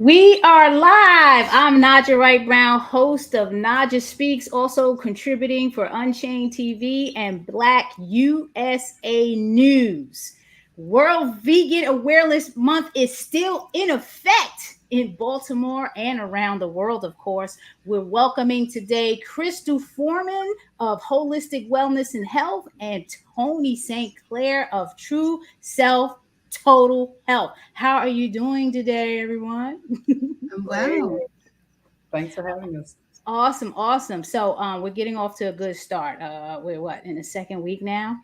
We are live. I'm Naijha Wright Brown, host of Naijha Speaks, also contributing for Unchained TV and Black USA News. World Vegan Awareness Month is still in effect in Baltimore and around the world, of course. We're welcoming today Crystal Forman of Holistic Wellness and Health and Toni St. Clair of True Self Total Health. How are you doing today, everyone? Wow. Thanks for having us. Awesome, awesome. So we're getting off to a good start. We're what, in the second week now?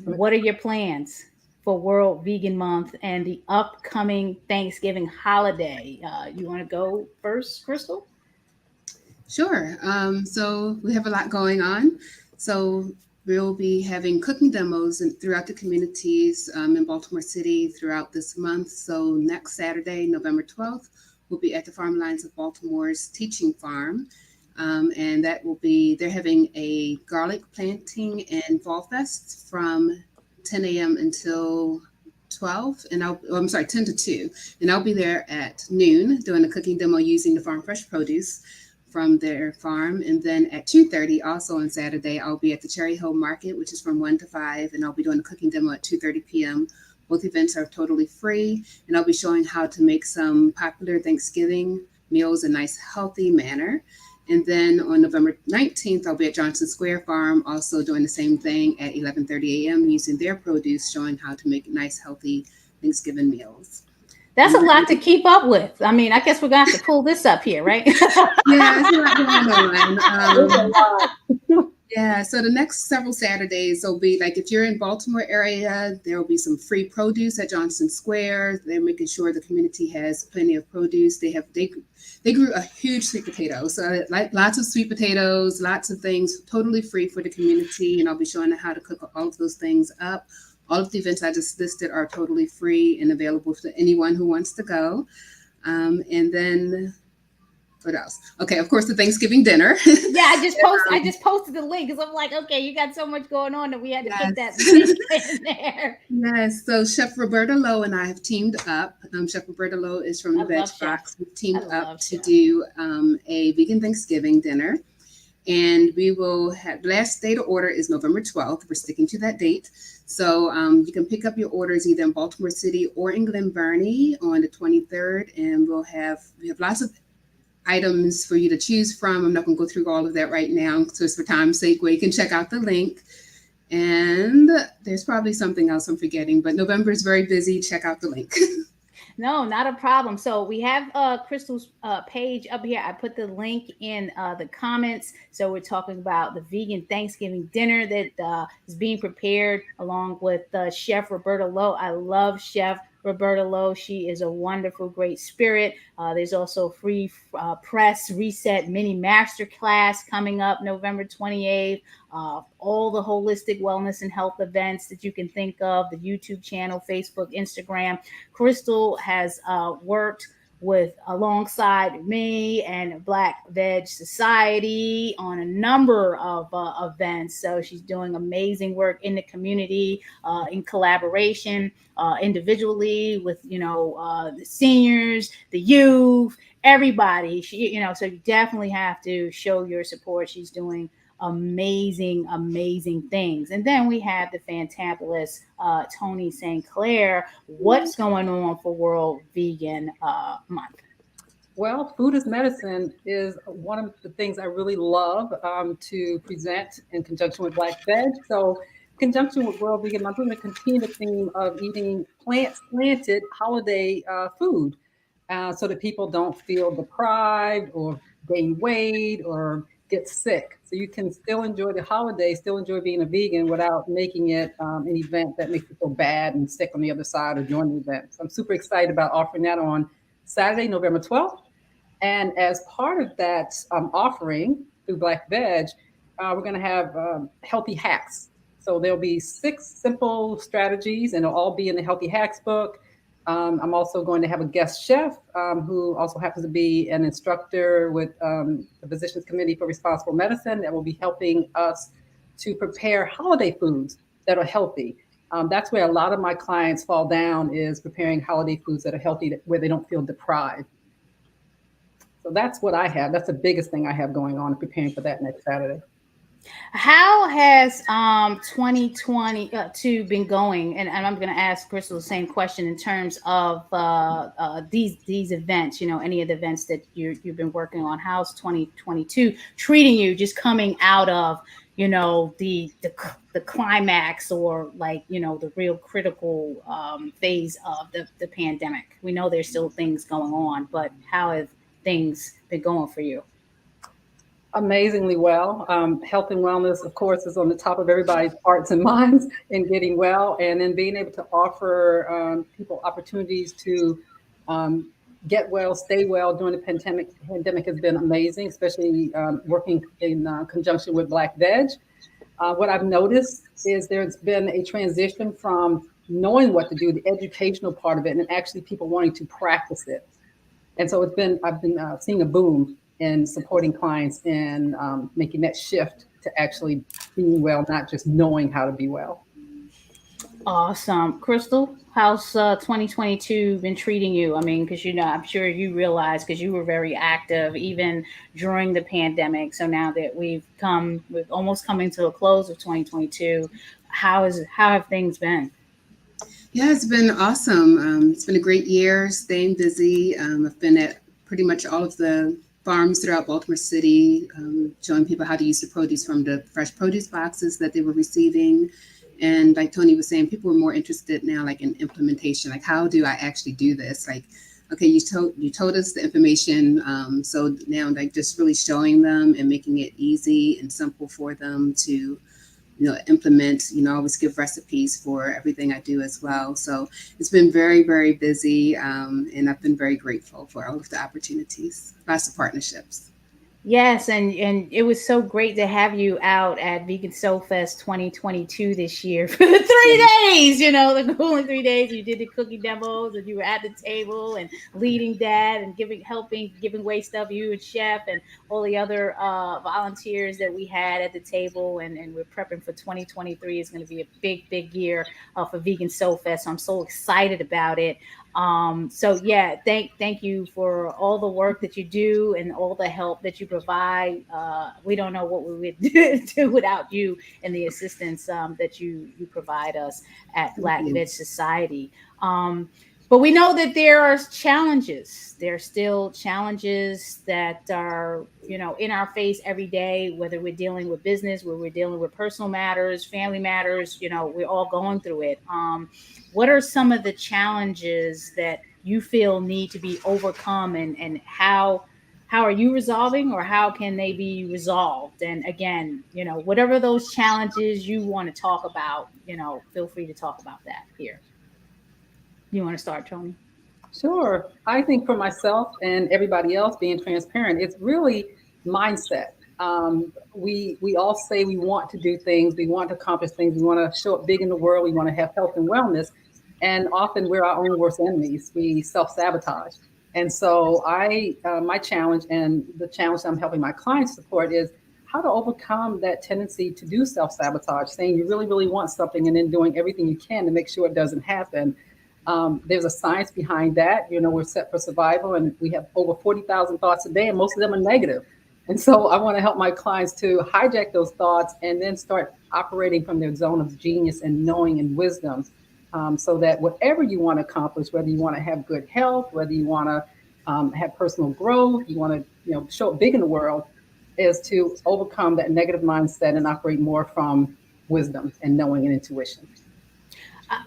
What are your plans for World Vegan Month and the upcoming Thanksgiving holiday? You want to go first, Crystal? Sure. So we have a lot going on. So we'll be having cooking demos throughout the communities in Baltimore City throughout this month. So next Saturday, November 12th, we'll be at the Farm Lines of Baltimore's Teaching Farm. And that will be, they're having a garlic planting and fall fest from 10 a.m. until 12, and I'm sorry, 10 to 2. And I'll be there at noon doing a cooking demo using the farm fresh produce from their farm. And then at 2:30, also on Saturday, I'll be at the Cherry Hill Market, which is from 1 to 5, and I'll be doing a cooking demo at 2:30 p.m. Both events are totally free, and I'll be showing how to make some popular Thanksgiving meals in a nice, healthy manner. And then on November 19th, I'll be at Johnson Square Farm, also doing the same thing at 11:30 a.m. using their produce, showing how to make nice, healthy Thanksgiving meals. That's a lot to keep up with. I mean, I guess we're going to have to pull this up here, right? Yeah, it's a lot going on. Yeah, so the next several Saturdays will be like if you're in Baltimore area, there will be some free produce at Johnson Square. They're making sure the community has plenty of produce. They grew a huge sweet potato, so like lots of sweet potatoes, lots of things totally free for the community, and I'll be showing them how to cook all of those things up. All of the events I just listed are totally free and available to anyone who wants to go. And then what else? Okay, of course, the Thanksgiving dinner. Yeah, I just posted the link because I'm like, okay, you got so much going on that we had to put that link in there. Yes, so Chef Roberta Lowe and I have teamed up. Chef Roberta Lowe is from the Veg Box. We've teamed up to do a vegan Thanksgiving dinner. And we will have, last day to order is November 12th. We're sticking to that date. So you can pick up your orders either in Baltimore City or in Glen Burnie on the 23rd. And we have lots of items for you to choose from. I'm not going to go through all of that right now, just for time's sake, where you can check out the link. And there's probably something else I'm forgetting, but November is very busy. Check out the link. No, not a problem. So we have Crystal's page up here. I put the link in the comments. So we're talking about the vegan Thanksgiving dinner that is being prepared along with Chef Roberta Lowe. I love Chef Roberta Lowe. She is a wonderful, great spirit. There's also free press reset mini masterclass coming up November 28th. All the holistic wellness and health events that you can think of, the YouTube channel, Facebook, Instagram. Crystal has worked with alongside me and Black Veg Society on a number of events. So she's doing amazing work in the community, in collaboration, individually with the seniors, the youth, everybody. So you definitely have to show your support. She's doing amazing things. And then we have the fantabulous Toni St. Clair. What's going on for World Vegan Month? Well, food is medicine is one of the things I really love to present in conjunction with Black Veg. So in conjunction with World Vegan Month, we're going to continue the theme of eating plant-slanted holiday food so that people don't feel deprived or gain weight or get sick. So you can still enjoy the holiday, still enjoy being a vegan without making it an event that makes you feel bad and sick on the other side or join the event. So I'm super excited about offering that on Saturday, November 12th. And as part of that offering through Black Veg, we're going to have healthy hacks. So there'll be 6 simple strategies, and it'll all be in the Healthy Hacks book. I'm also going to have a guest chef who also happens to be an instructor with the Physicians Committee for Responsible Medicine that will be helping us to prepare holiday foods that are healthy. That's where a lot of my clients fall down, is preparing holiday foods that are healthy, where they don't feel deprived. So that's what I have. That's the biggest thing I have going on, preparing for that next Saturday. How has 2022 been going? And I'm going to ask Crystal the same question in terms of these events. You know, any of the events that you've been working on. How's 2022 treating you? Just coming out of, you know, the climax, or like, you know, the real critical phase of the pandemic. We know there's still things going on, but how have things been going for you? Amazingly well. Health and wellness, of course, is on the top of everybody's hearts and minds in getting well, and then being able to offer people opportunities to um, get well, stay well during the pandemic. Pandemic has been amazing, especially working in conjunction with Black Veg. What I've noticed is there's been a transition from knowing what to do, the educational part of it, and actually people wanting to practice it. And so I've been seeing a boom in supporting clients in making that shift to actually being well, not just knowing how to be well. Awesome. Crystal, how's 2022 been treating you? I mean, because, you know, I'm sure you realize, because you were very active even during the pandemic. So now that we've almost coming to a close of 2022, how have things been? Yeah, it's been awesome. It's been a great year, staying busy. I've been at pretty much all of the farms throughout Baltimore City, showing people how to use the produce from the fresh produce boxes that they were receiving. And like Toni was saying, people were more interested now, like in implementation, like how do I actually do this? Like, okay, you told us the information, so now like just really showing them and making it easy and simple for them to implement. I always give recipes for everything I do as well. So it's been very, very busy. And I've been very grateful for all of the opportunities, lots of partnerships. Yes, and it was so great to have you out at Vegan Soul Fest 2022 this year for the Yeah. 3 days. You know, the cooling 3 days. You did the cookie demos, and you were at the table and leading that, and giving away stuff. You and Chef and all the other volunteers that we had at the table, and we're prepping for 2023. It's going to be a big, big year for Vegan Soul Fest. So I'm so excited about it. So yeah, thank you for all the work that you do and all the help that you provide. We don't know what we would do without you and the assistance that you provide us at Thank Black you. Veg Society. But we know that there are challenges. There are still challenges that are, you know, in our face every day, whether we're dealing with business, whether we're dealing with personal matters, family matters, you know, we're all going through it. What are some of the challenges that you feel need to be overcome, and how are you resolving, or how can they be resolved? And again, you know, whatever those challenges you want to talk about, you know, feel free to talk about that here. You want to start, Toni? Sure. I think for myself and everybody else, being transparent, it's really mindset. We all say we want to do things, we want to accomplish things, we want to show up big in the world, we want to have health and wellness, and often we're our own worst enemies. We self sabotage, and so my challenge, and the challenge I'm helping my clients support, is how to overcome that tendency to do self sabotage, saying you really, really want something and then doing everything you can to make sure it doesn't happen. There's a science behind that. You know, we're set for survival, and we have over 40,000 thoughts a day, and most of them are negative. And so I want to help my clients to hijack those thoughts and then start operating from their zone of genius and knowing and wisdom, so that whatever you want to accomplish, whether you want to have good health, whether you want to have personal growth, you want to, show up big in the world, is to overcome that negative mindset and operate more from wisdom and knowing and intuition.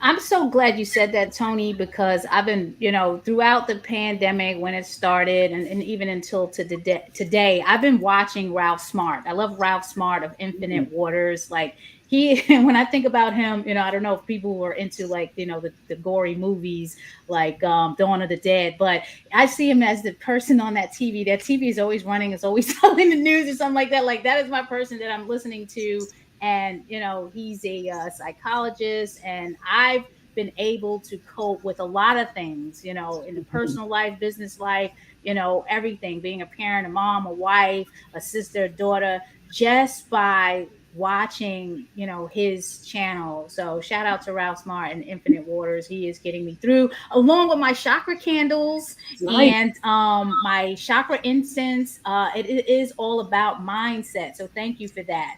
I'm so glad you said that, Toni, because I've been, you know, throughout the pandemic when it started, and even until today, I've been watching Ralph Smart. I love Ralph Smart of Mhm. Infinite Waters. Like, he, when I think about him, you know, I don't know if people were into, like, you know, the gory movies like Dawn of the Dead, but I see him as the person on that TV. That TV is always running, it's always telling the news or something like that. Like, that is my person that I'm listening to. And you know, he's a psychologist, and I've been able to cope with a lot of things, you know, in the personal life, business life, you know, everything, being a parent, a mom, a wife, a sister, a daughter, just by watching, his channel. So shout out to Ralph Smart and Infinite Waters. He is getting me through, along with my chakra candles Nice. and my chakra incense. It is all about mindset. So thank you for that.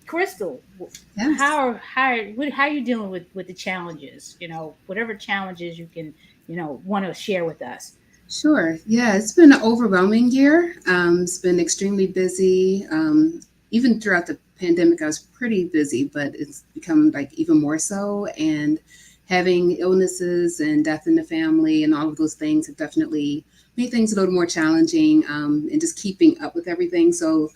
Crystal, Yes. how are you dealing with the challenges? Whatever challenges you can, want to share with us. Sure. Yeah, it's been an overwhelming year. It's been extremely busy. Even throughout the pandemic, I was pretty busy, but it's become like even more so. And having illnesses and death in the family and all of those things have definitely made things a little more challenging, and just keeping up with everything. So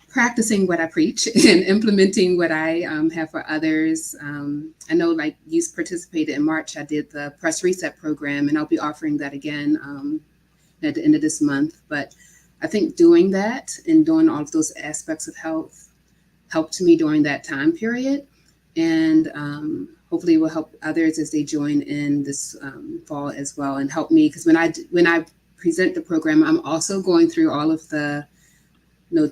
practicing what I preach and implementing what I have for others. I know, like, you participated in March. I did the Press Reset program, and I'll be offering that again at the end of this month. But I think doing that and doing all of those aspects of health helped me during that time period, and hopefully will help others as they join in this fall as well, and help me because when I present the program, I'm also going through all of the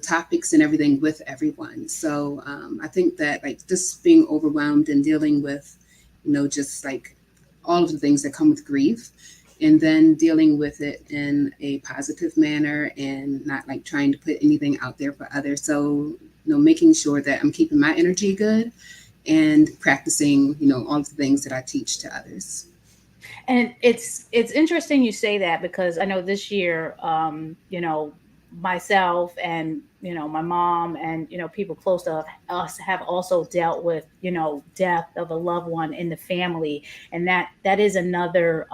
topics and everything with everyone. So I think that, like, just being overwhelmed and dealing with, just like all of the things that come with grief, and then dealing with it in a positive manner and not like trying to put anything out there for others. So, making sure that I'm keeping my energy good and practicing, all of the things that I teach to others. And it's interesting you say that, because I know this year, myself and my mom and people close to us have also dealt with death of a loved one in the family, and that is another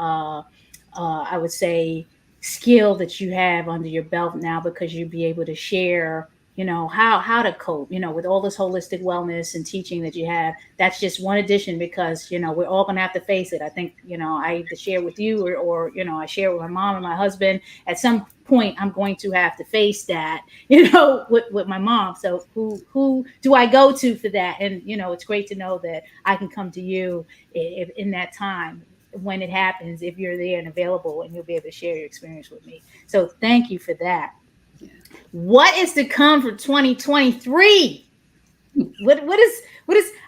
I would say skill that you have under your belt now, because you'll be able to share how to cope with all this holistic wellness and teaching that you have. That's just one addition, because we're all going to have to face it. I think I either share with you, or I share with my mom and my husband. At some point I'm going to have to face that with my mom. So who do I go to for that? And it's great to know that I can come to you if in that time when it happens, if you're there and available, and you'll be able to share your experience with me. So thank you for that. Yeah. What is to come for 2023? What is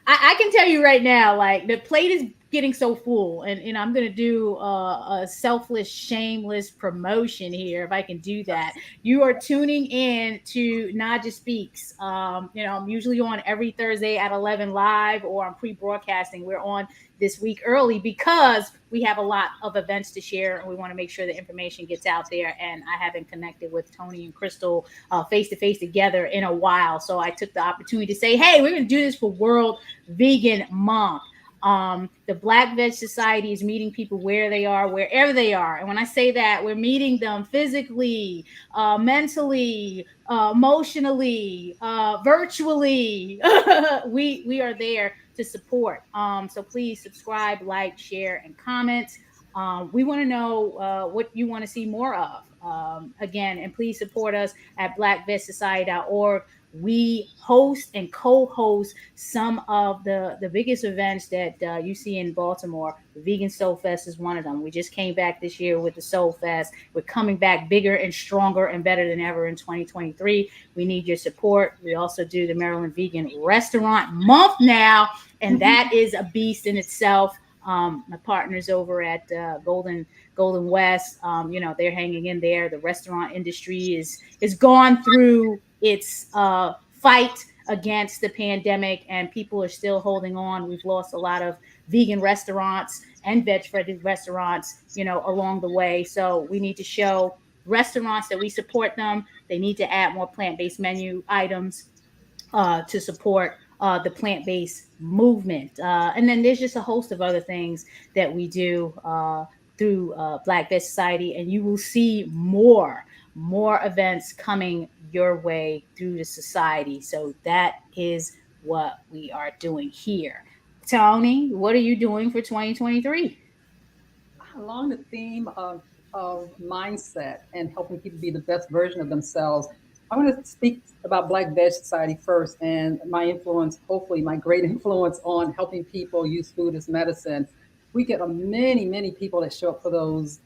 I can tell you right now, like, the plate is getting so full, and I'm gonna do a selfless, shameless promotion here, if I can do that. You are tuning in to Naijha Speaks. I'm usually on every Thursday at 11 live, or I'm pre-broadcasting. We're on this week early because we have a lot of events to share, and we want to make sure the information gets out there. And I haven't connected with Toni and Crystal face to face together in a while, so I took the opportunity to say, hey, we're going to do this for World Vegan Month. The Black Veg Society is meeting people where they are, wherever they are. And when I say that, we're meeting them physically, mentally, emotionally, virtually. We are there to support. So please subscribe, like, share, and comment. We want to know what you want to see more of. Again, and please support us at blackvetsociety.org. We host and co-host some of the biggest events that you see in Baltimore. The Vegan Soul Fest is one of them. We just came back this year with the Soul Fest. We're coming back bigger and stronger and better than ever in 2023. We need your support. We also do the Maryland Vegan Restaurant Month now, and that is a beast in itself. My partners over at Golden West, they're hanging in there. The restaurant industry is gone through its fight against the pandemic, and people are still holding on. We've lost a lot of vegan restaurants and veg-friendly restaurants, along the way. So we need to show restaurants that we support them. They need to add more plant-based menu items to support the plant-based movement. And then there's just a host of other things that we do through Black Veg Society, and you will see more events coming your way through the society. So that is what we are doing here. Toni, what are you doing for 2023? Along the theme of mindset and helping people be the best version of themselves, I want to speak about Black Veg Society first, and my influence, hopefully my great influence on helping people use food as medicine. We get many people that show up for those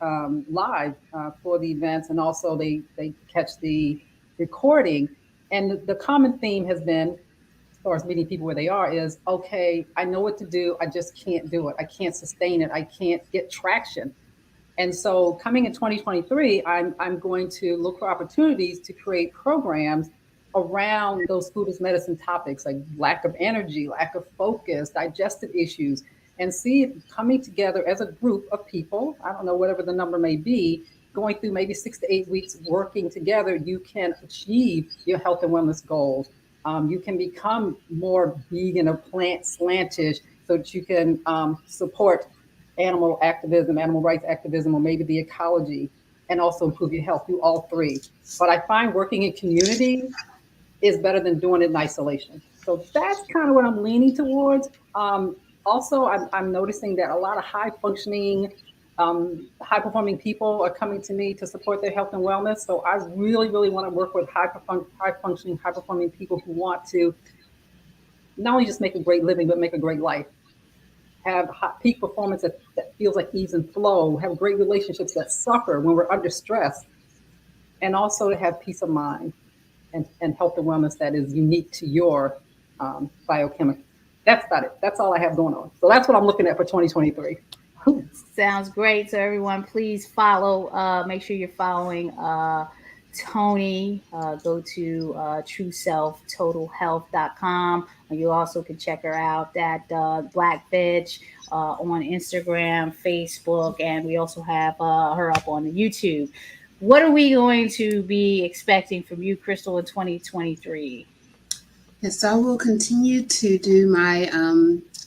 live for the events, and also they catch the recording. And the common theme has been far as meeting people where they are is, okay, I know what to do. I just can't do it. I can't sustain it. I can't get traction. And so coming in 2023, I'm going to look for opportunities to create programs around those food as medicine topics, like lack of energy, lack of focus, digestive issues, and see if coming together as a group of people, I don't know, whatever the number may be, going through maybe 6 to 8 weeks working together, you can achieve your health and wellness goals. You can become more vegan or plant slantish so that you can support animal activism, animal rights activism, or maybe the ecology, and also improve your health through all three. But I find working in community is better than doing it in isolation. So that's kind of what I'm leaning towards. Also, I'm noticing that a lot of high functioning, high performing people are coming to me to support their health and wellness. So I really, really want to work with high functioning, high performing people who want to not only just make a great living, but make a great life. Have peak performance that feels like ease and flow, have great relationships that suffer when we're under stress, and also to have peace of mind and health and wellness that is unique to your biochemical. That's about it. That's all I have going on. So that's what I'm looking at for 2023. Sounds great. So everyone, please follow. Make sure you're following Toni. Go to TrueSelfTotalHealth.com. You also can check her out at Black Veg on Instagram, Facebook, and we also have her up on the YouTube. What are we going to be expecting from you, Crystal, in 2023? Yes, so I will continue to do my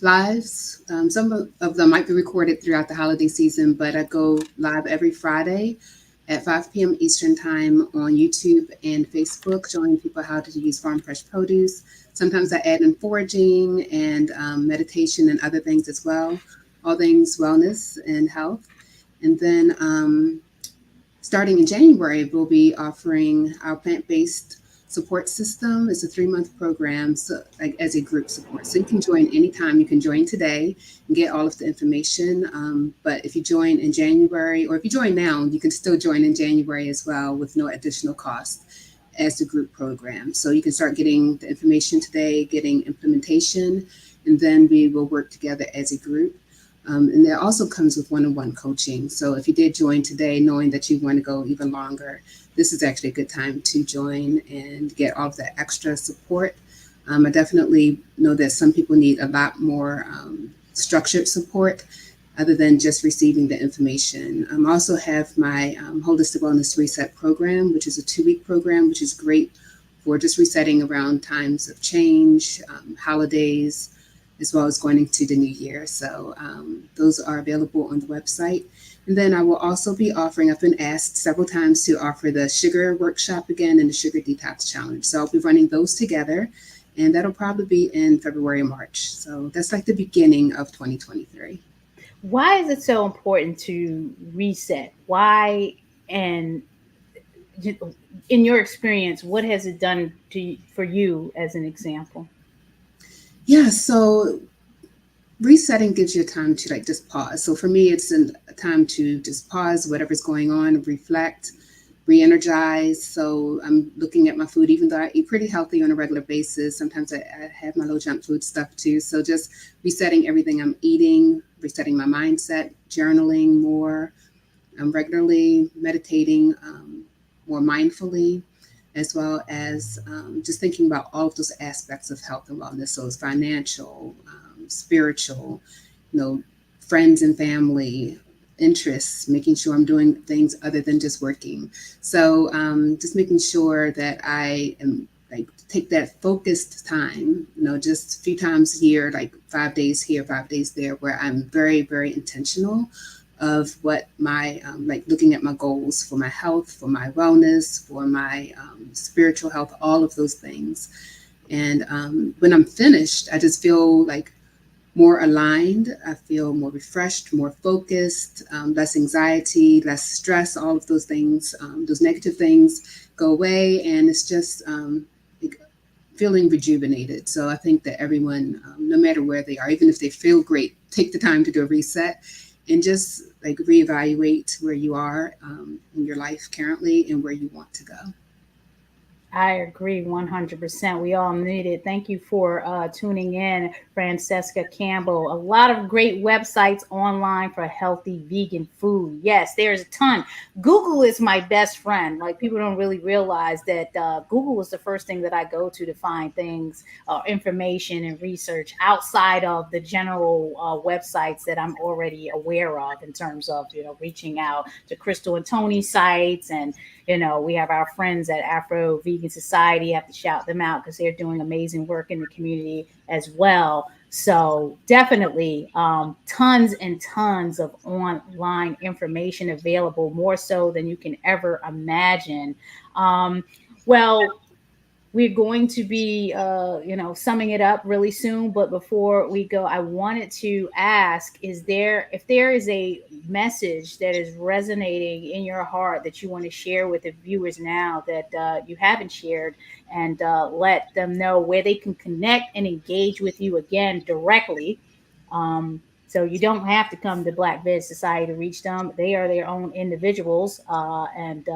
lives. Some of them might be recorded throughout the holiday season, but I go live every Friday at 5 p.m. Eastern Time on YouTube and Facebook, showing people how to use farm fresh produce. Sometimes I add in foraging and meditation and other things as well, all things wellness and health. And then starting in January, we'll be offering our plant-based support system. It's a 3-month program, so like as a group support. So you can join anytime. You can join today and get all of the information. But if you join in January, or if you join now, you can still join in January as well with no additional cost as the group program. So you can start getting the information today, getting implementation, and then we will work together as a group. And that also comes with one-on-one coaching. So if you did join today, knowing that you want to go even longer, this is actually a good time to join and get all of that extra support. I definitely know that some people need a lot more structured support other than just receiving the information. I also have my Holistic Wellness Reset program, which is a 2-week program, which is great for just resetting around times of change, holidays, as well as going into the new year. So those are available on the website. And then I will also be offering, I've been asked several times to offer the sugar workshop again and the sugar detox challenge. So I'll be running those together, and that'll probably be in February or March. So that's like the beginning of 2023. Why is it so important to reset? Why, and in your experience, what has it done for you as an example? Yeah, so resetting gives you time to like just pause. So for me, it's a time to just pause whatever's going on, reflect, re-energize. So I'm looking at my food, even though I eat pretty healthy on a regular basis. Sometimes I have my low junk food stuff too. So just resetting everything I'm eating, resetting my mindset, journaling more regularly, meditating more mindfully, as well as just thinking about all of those aspects of health and wellness. So it's financial, spiritual, friends and family, interests, making sure I'm doing things other than just working. So just making sure that I am like take that focused time, just a few times a year, like 5 days here, 5 days there, where I'm very, very intentional of what my, like looking at my goals for my health, for my wellness, for my spiritual health, all of those things. And when I'm finished, I just feel like more aligned. I feel more refreshed, more focused, less anxiety, less stress, all of those things, those negative things go away. And it's just like feeling rejuvenated. So I think that everyone, no matter where they are, even if they feel great, take the time to do a reset and just like reevaluate where you are in your life currently and where you want to go. I agree 100%. We all need it. Thank you for tuning in, Francesca Campbell. A lot of great websites online for healthy vegan food. Yes, there's a ton. Google is my best friend. Like, people don't really realize that Google was the first thing that I go to find things, information, and research outside of the general websites that I'm already aware of in terms of, reaching out to Crystal and Tony sites. And we have our friends at Afro Vegan Society. I have to shout them out because they're doing amazing work in the community as well. So definitely tons and tons of online information available, more so than you can ever imagine. Um, well, we're going to be summing it up really soon, but before we go, I wanted to ask, if there is a message that is resonating in your heart that you want to share with the viewers now that you haven't shared, and let them know where they can connect and engage with you again directly. So you don't have to come to Black Veg Society to reach them. They are their own individuals, and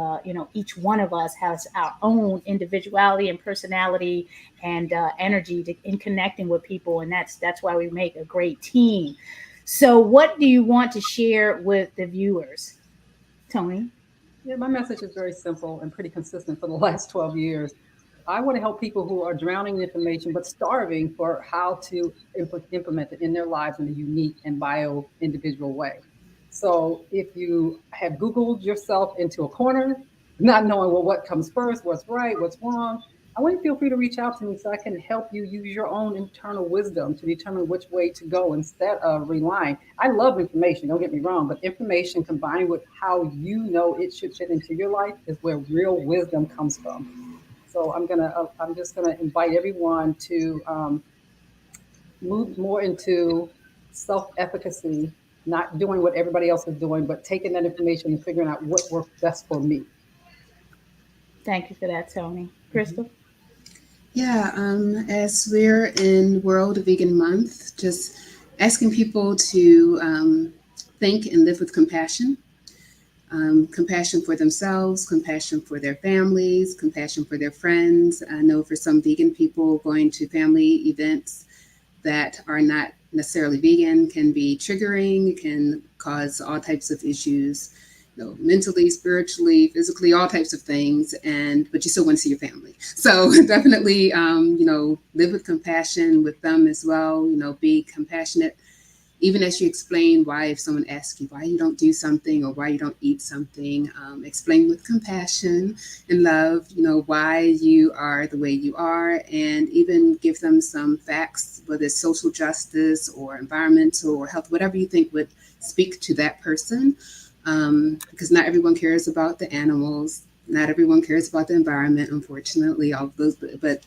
each one of us has our own individuality and personality and energy in connecting with people, and that's why we make a great team. So, what do you want to share with the viewers, Tony? Yeah, my message is very simple and pretty consistent for the last 12 years. I want to help people who are drowning in information but starving for how to implement it in their lives in a unique and bio individual way. So if you have Googled yourself into a corner, not knowing, well, what comes first, what's right, what's wrong, I want you to feel free to reach out to me so I can help you use your own internal wisdom to determine which way to go instead of relying. I love information, don't get me wrong, but information combined with how you know it should fit into your life is where real wisdom comes from. So I'm just gonna invite everyone to move more into self-efficacy, not doing what everybody else is doing, but taking that information and figuring out what works best for me. Thank you for that, Tony. Mhm. Crystal? Yeah, as we're in World Vegan Month, just asking people to think and live with compassion. Compassion for themselves, compassion for their families, compassion for their friends. I know for some vegan people, going to family events that are not necessarily vegan can be triggering, can cause all types of issues, mentally, spiritually, physically, all types of things. And but you still want to see your family. So definitely, live with compassion with them as well. Be compassionate even as you explain why, if someone asks you why you don't do something or why you don't eat something, explain with compassion and love, why you are the way you are, and even give them some facts, whether it's social justice or environmental or health, whatever you think would speak to that person. Because not everyone cares about the animals, not everyone cares about the environment, unfortunately, all of those, but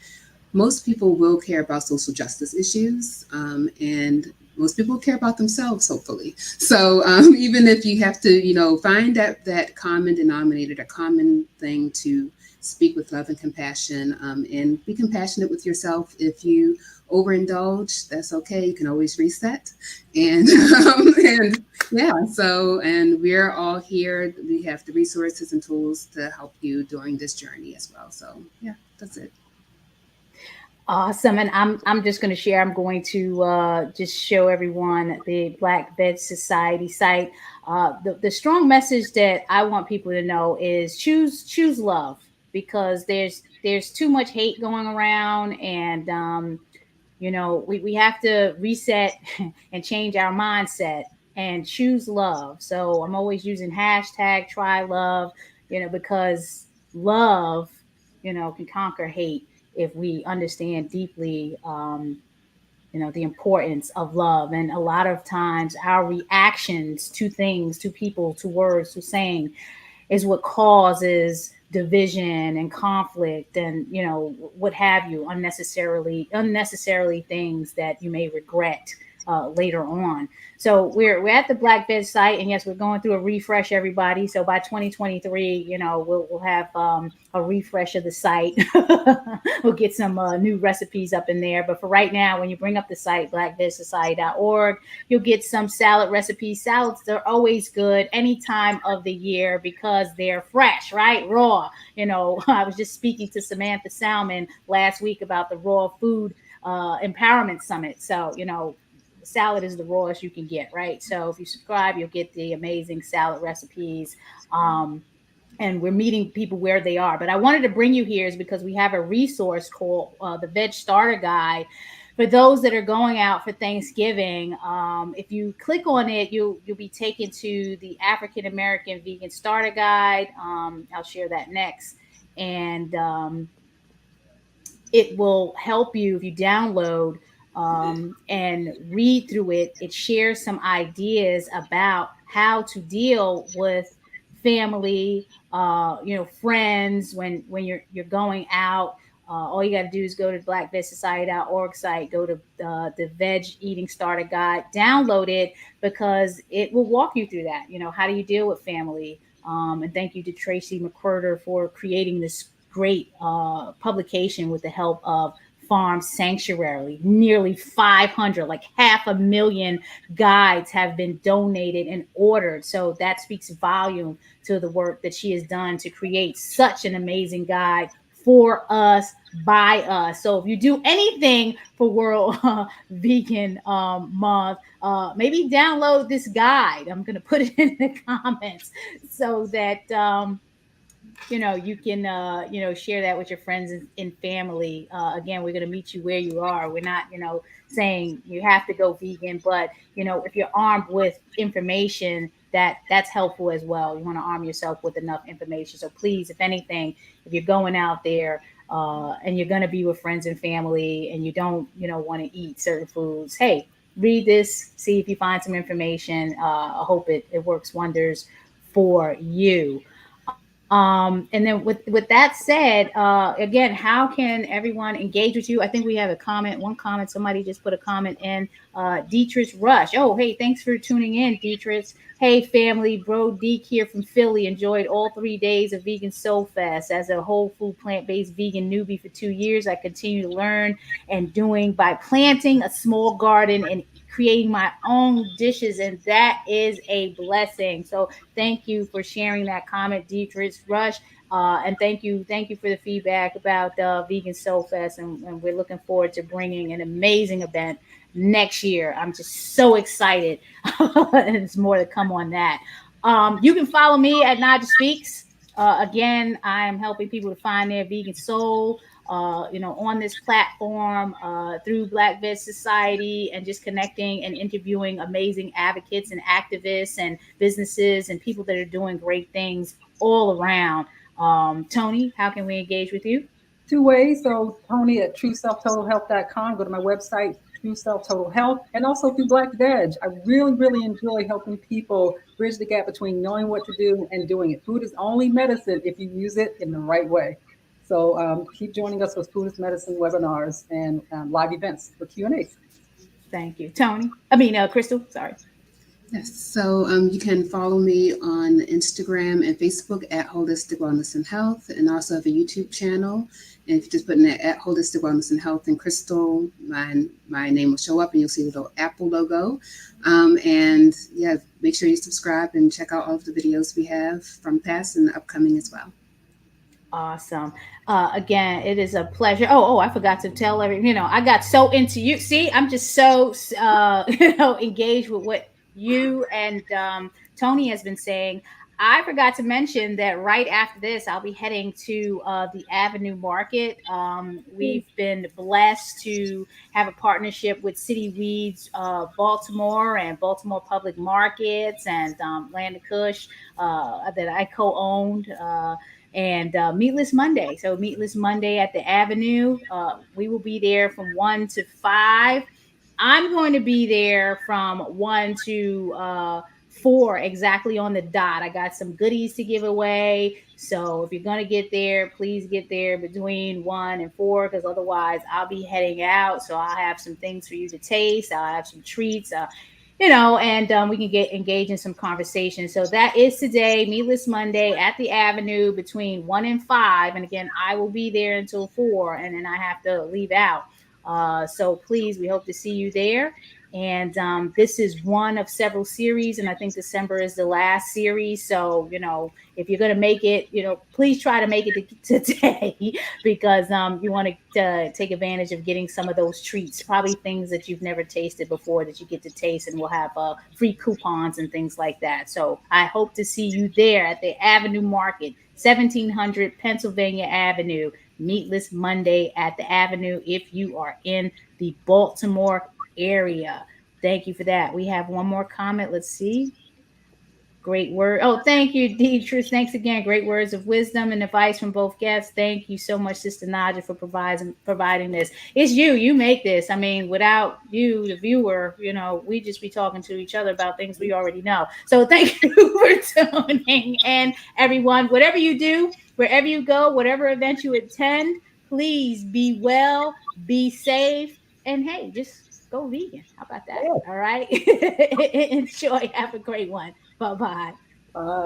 most people will care about social justice issues, and most people care about themselves, hopefully. So even if you have to, find that common denominator, that common thing to speak with love and compassion, and be compassionate with yourself. If you overindulge, that's okay. You can always reset. And and yeah, so and we're all here. We have the resources and tools to help you during this journey as well. So yeah, that's it. Awesome. And I'm just going to share. I'm going to just show everyone the Black Veg Society site. The strong message that I want people to know is choose love, because there's too much hate going around, and we have to reset and change our mindset and choose love. So I'm always using hashtag try love, because love, can conquer hate if we understand deeply, the importance of love. And a lot of times our reactions to things, to people, to words, to saying is what causes division and conflict, and what have you, unnecessarily things that you may regret later on. So we're at the Black Veg site, and yes, we're going through a refresh, everybody. So by 2023, we'll have a refresh of the site. We'll get some new recipes up in there. But for right now, when you bring up the site, blackvegsociety.org, you'll get some salad recipes. Salads, they're always good any time of the year because they're fresh, right? Raw. I was just speaking to Samantha Salmon last week about the Raw Food Empowerment Summit. So, salad is the rawest you can get, right? So if you subscribe, you'll get the amazing salad recipes. And we're meeting people where they are. But I wanted to bring you here is because we have a resource called the Veg Starter Guide for those that are going out for Thanksgiving. If you click on it, you'll be taken to the African American Vegan Starter Guide. I'll share that next. And it will help you if you download and read through it. It shares some ideas about how to deal with family, friends when you're going out. All you got to do is go to blackvegsociety.org site, go to the Veg Eating Starter Guide, download it because it will walk you through that. How do you deal with family? And thank you to Tracy McCurder for creating this great publication with the help of Farm Sanctuary. Nearly 500, like 500,000 guides have been donated and ordered. So that speaks volume to the work that she has done to create such an amazing guide for us, by us. So if you do anything for World Vegan Month, maybe download this guide. I'm going to put it in the comments so that you can share that with your friends and family. Again, we're going to meet you where you are. We're not saying you have to go vegan, but if you're armed with information, that's helpful as well. You want to arm yourself with enough information. So please, if anything, if you're going out there and you're going to be with friends and family and you don't want to eat certain foods, hey, read this, see if you find some information. I hope it works wonders for you. And then with that said, again, how can everyone engage with you? I think we have one comment. Somebody just put a comment in. Dietrich Rush. Oh, hey, thanks for tuning in, Dietrich. Hey, family, bro, Deke here from Philly. Enjoyed all 3 days of Vegan Soul Fest. As a whole food, plant-based vegan newbie for 2 years, I continue to learn and doing by planting a small garden and creating my own dishes, and that is a blessing. So thank you for sharing that comment, Dietrich Rush. And thank you for the feedback about Vegan Soul Fest, and we're looking forward to bringing an amazing event next year. I'm just so excited. And there's more to come on that. You can follow me at Naijha Speaks. Again, I am helping people to find their vegan soul. On this platform through Black Veg Society, and just connecting and interviewing amazing advocates and activists and businesses and people that are doing great things all around. Toni, how can we engage with you? 2 ways. So Toni at TrueSelfTotalHealth.com. Go to my website, TrueSelf Total Health, and also through Black Veg. I really, really enjoy helping people bridge the gap between knowing what to do and doing it. Food is only medicine if you use it in the right way. So keep joining us with Food is Medicine webinars and live events for Q&As. Thank you. Crystal, sorry. Yes, so you can follow me on Instagram and Facebook at Holistic Wellness and Health, and also have a YouTube channel. And if you just put in at Holistic Wellness and Health and Crystal, my name will show up, and you'll see the little Apple logo. And yeah, make sure you subscribe and check out all of the videos we have from past and upcoming as well. Awesome. Again, it is a pleasure. Oh, I forgot to tell everyone, I got so into you. See, I'm just so, engaged with what you and Toni has been saying. I forgot to mention that right after this, I'll be heading to the Avenue Market. We've been blessed to have a partnership with City Weeds Baltimore and Baltimore Public Markets and Land of Kush that I co-owned. And Meatless Monday. So Meatless Monday at the Avenue. We will be there from 1 to 5. I'm going to be there from 1 to 4 exactly on the dot. I got some goodies to give away. So if you're going to get there, please get there between 1 and 4, because otherwise I'll be heading out. So I'll have some things for you to taste. I'll have some treats. And we can get engaged in some conversation. So that is today, Meatless Monday at the Avenue between 1 and 5. And again, I will be there until 4, and then I have to leave out. So please, we hope to see you there. And this is one of several series, and I think December is the last series. So, if you're going to make it, please try to make it today because you want to take advantage of getting some of those treats, probably things that you've never tasted before that you get to taste, and we'll have free coupons and things like that. So I hope to see you there at the Avenue Market, 1700 Pennsylvania Avenue, Meatless Monday at the Avenue if you are in the Baltimore area. Thank you for that. We have one more comment. Let's see. Great word. Oh, thank you, Deetrice. Thanks again. Great words of wisdom and advice from both guests. Thank you so much, Sister Naijha, for providing this. It's you. You make this. I mean, without you, the viewer, we just be talking to each other about things we already know. So thank you for tuning in, everyone. Whatever you do, wherever you go, whatever event you attend, please be well, be safe, and hey, just go vegan. How about that? All right. Enjoy. Have a great one. Bye bye.